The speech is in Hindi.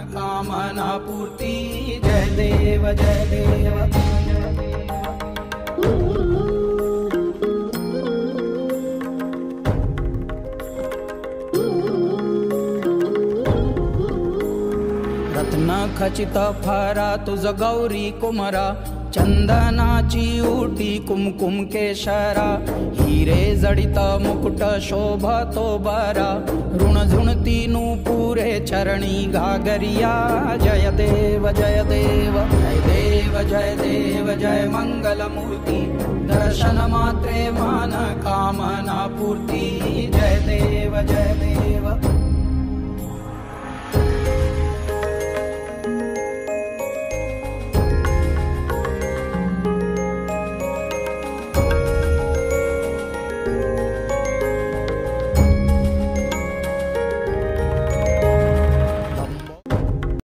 कामना पूर्ति। जय देव जय देव। रत्न खचित फरा तुझ गौरी कुमरा, चंदनाची उटी कुमकुम केशरा, हिरे जडित मुकुट शोभतो बरा, ऋण झुणती नूपुरे चरणी घागरिया। जय देव जय देव जय देव जय देव जय मंगल मूर्ति, दर्शन मात्रे मान कामना पूर्ति। जय देव जय देव।